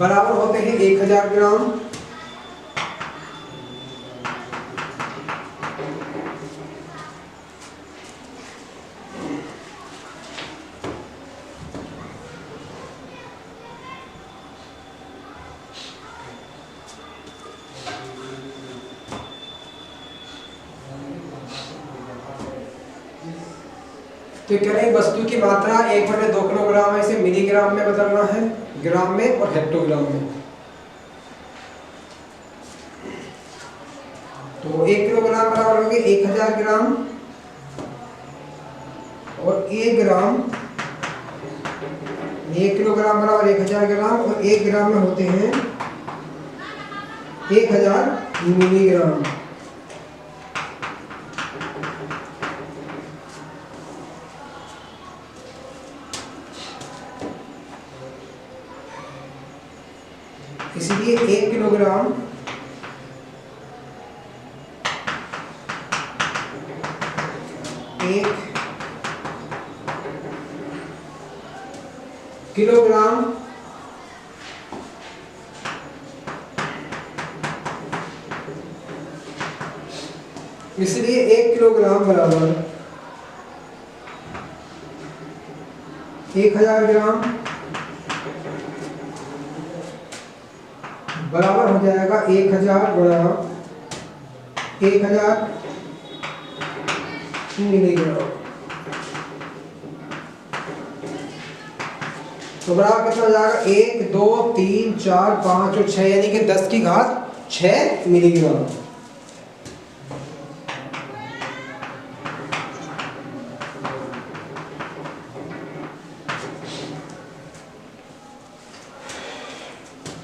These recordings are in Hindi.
बराबर होते हैं 1000 ग्राम। तो कह रहे हैं वस्तु की मात्रा 1/2 किलोग्राम है, इसे मिलीग्राम में बदलना है, ग्राम में और हेक्टोग्राम में। तो 1 किलोग्राम बराबर हो गए 1000 ग्राम और 1 ग्राम, 1 किलोग्राम बराबर 1000 ग्राम और 1 ग्राम में होते हैं 1000 मिलीग्राम। इसलिए 1 किलोग्राम 1 किलोग्राम इसलिए 1 किलोग्राम बराबर 1000 ग्राम बराबर हो जाएगा 1000 गुणा 1000 मिलीग्राम। तो बराबर कितना हो जाएगा 1 2 3 4 5 और 6 यानी कि 10 की घात 6 मिलीग्राम।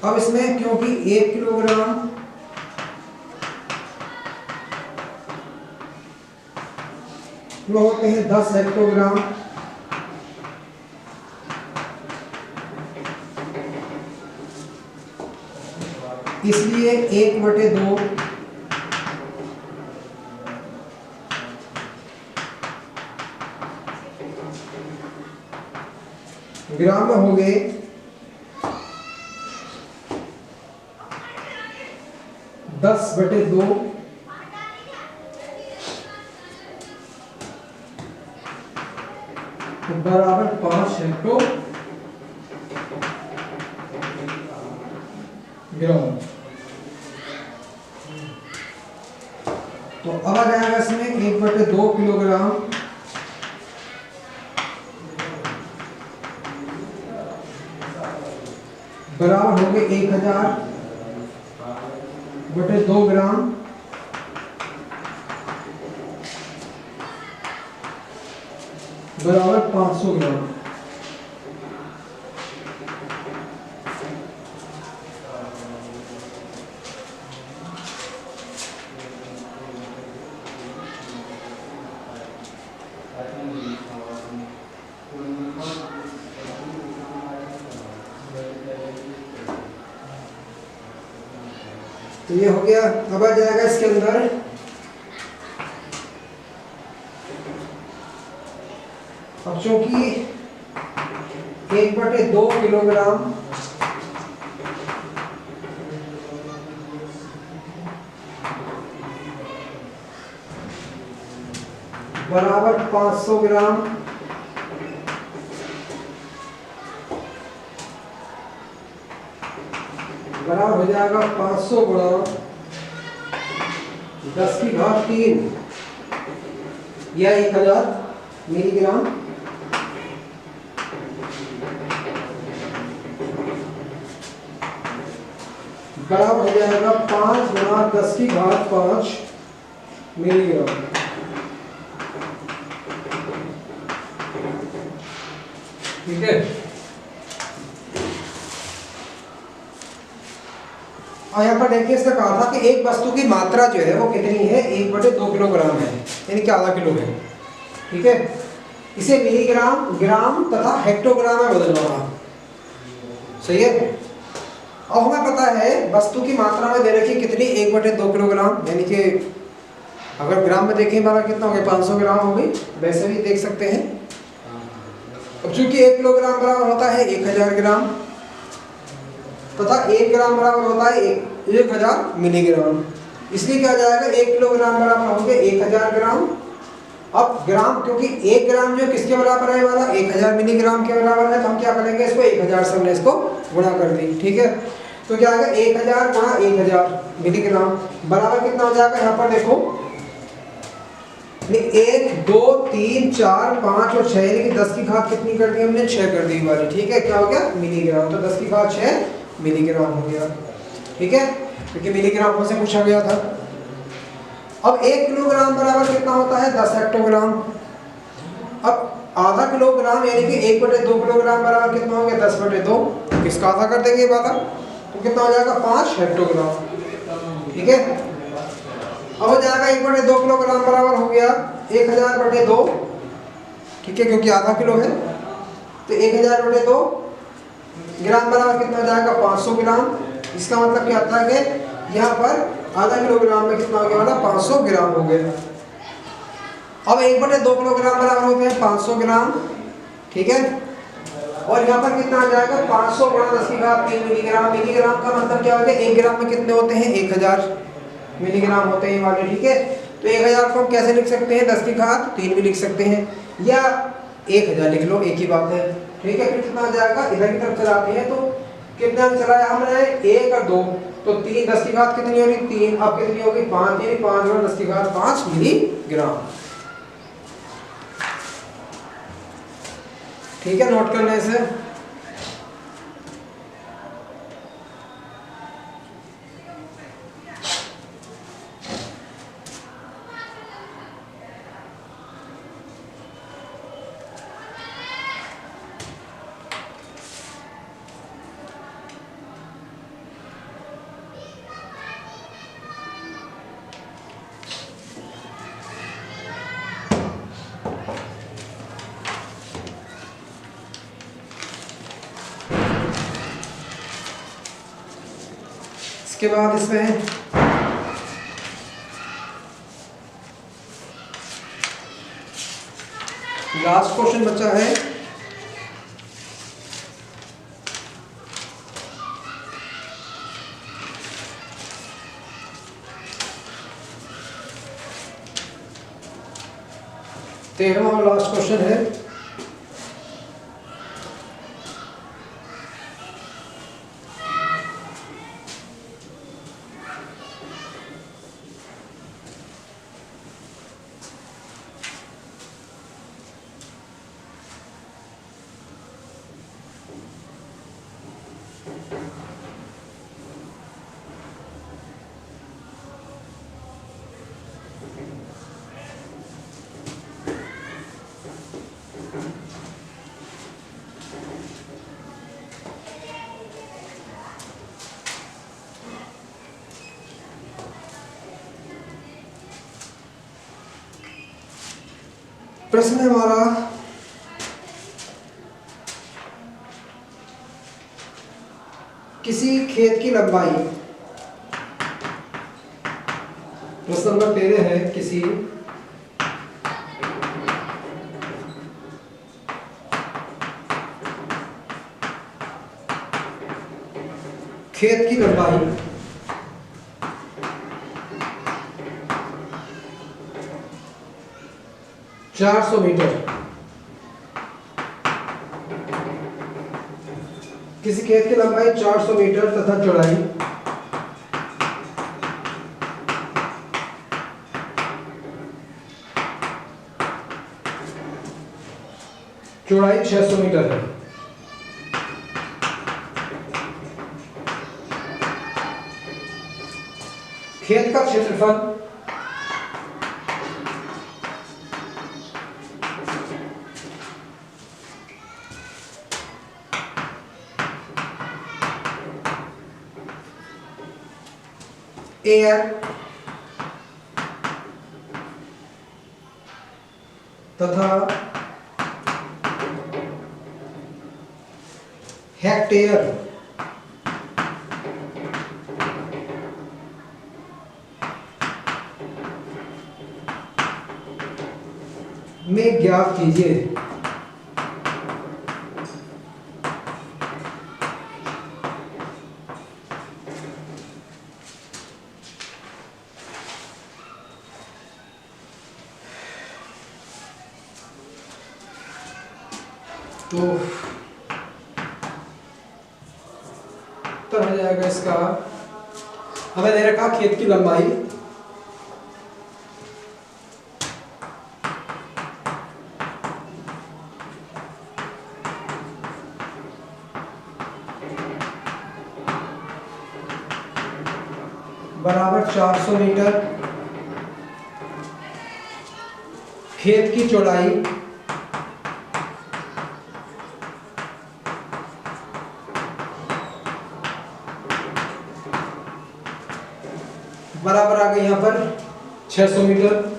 अब इसमें क्योंकि 1 किलोग्राम वो होते हैं 10 हेक्टोग्राम, इसलिए 1/2 ग्राम में हो गए 10/2 बराबर 5 हेक्टोग्राम। तो अब आ जाएगा इसमें 1/2 किलोग्राम बराबर हो गए 1000/2 ग्राम बराबर 500 ग्राम। तो ये हो गया। अब आ जाएगा इसके अंदर अब चूंकि 1/2 किलोग्राम बराबर 500 ग्राम बराबर हो जाएगा 500 गुणा 10 की घात 3 या 1000 मिलीग्राम। बराबर हो जाएगा 5 गुणा 10 की घात 5 मिलीग्राम। ठीक है। और यहाँ पर देखिए इसने कहा था कि एक वस्तु की मात्रा जो है वो कितनी है 1/2 किलोग्राम है यानी कि आधा किलो है। ठीक है। इसे मिलीग्राम, ग्राम तथा हेक्टोग्राम में बदलना होगा। सही है। अब हमें पता है वस्तु की मात्रा में दे रखी कितनी 1/2 किलोग्राम यानी कि अगर ग्राम में देखें हमारा कितना हो गया 500 ग्राम हो गई। वैसे भी देख सकते हैं। अब चूंकि 1 किलोग्राम बराबर होता है 1000 ग्राम तथा 1 ग्राम बराबर होता है 1000 मिलीग्राम। इसलिए क्या हो जाएगा, 1 किलोग्राम बराबर होंगे 1000 ग्राम। अब ग्राम, क्योंकि 1 ग्राम जो किसके बराबर है वाला 1000 मिलीग्राम के बराबर है, तो हम क्या करेंगे इसको 1000 से हमने इसको गुणा कर दी। ठीक है, तो क्या आएगा 1000 गुणा 1000 मिलीग्राम बराबर कितना हो जाएगा, यहाँ पर देखो 1 2 3 4 5 और 6, यानी कि 10 की घात कितनी कर दी हमने, 6 कर दी वाली। ठीक है, क्या हो गया मिलीग्राम, तो 10 की घात 6 मिलीग्राम हो गया। ठीक है, क्योंकि मिलीग्राम से पूछा गया था। अब 1 किलोग्राम बराबर कितना होता है 10 हेक्टोग्राम। अब आधा किलोग्राम यानी कि 1/2 किलोग्राम बराबर कितना हो गया 10/2, किसका आधा कर देंगे वाला, तो कितना हो जाएगा 5 हेक्टोग्राम। ठीक है, अब हो जाएगा 1/2 किलोग्राम बराबर हो गया 1000/2। ठीक है, क्योंकि आधा किलो है, तो 1000/2 ग्राम बराबर कितना हो जाएगा 500 ग्राम। इसका मतलब क्या आता है कि यहाँ पर आधा किलोग्राम में कितना हो गया वाला 500 ग्राम हो गया। अब 1/2 किलोग्राम बराबर होते हैं 500 ग्राम। ठीक है, और यहाँ पर कितना आ जाएगा 500 गुणा 10 की घात 3 मिलीग्राम। मिलीग्राम का मतलब क्या हो गया, 1 ग्राम में कितने होते हैं 1000 मिलीग्राम होते हैं वाले। ठीक है, तो 1000 को हम कैसे लिख सकते हैं 10 की घात 3 भी लिख सकते हैं, या 1000 लिख लो, एक ही बात है। ठीक है, फिर कितना आ जाएगा, इधर की तरफ चलाते हैं, तो कितना चलाया हमने 1 और 2, तो 3 10 की घात कितनी होगी 3, अब कितनी होगी 5, यानी 5 गुणा 10 की घात 5 मिलीग्राम। ठीक है, नोट कर लें इसे। इसके बाद इसमें लास्ट क्वेश्चन बचा है, तेरहवां और लास्ट क्वेश्चन है। प्रश्न है हमारा, किसी खेत की लंबाई, प्रश्न नंबर 13 है, किसी खेत की लंबाई 400 मीटर, किसी खेत की लंबाई 400 मीटर तथा चौड़ाई 600 मीटर है। खेत का क्षेत्रफल एयर तथा हेक्टेयर में ज्ञात कीजिए। तो उत्तर हो जाएगा इसका, हमें दे रखा खेत की लंबाई बराबर 400 मीटर, खेत की चौड़ाई बराबर आ गई यहाँ पर 600 मीटर।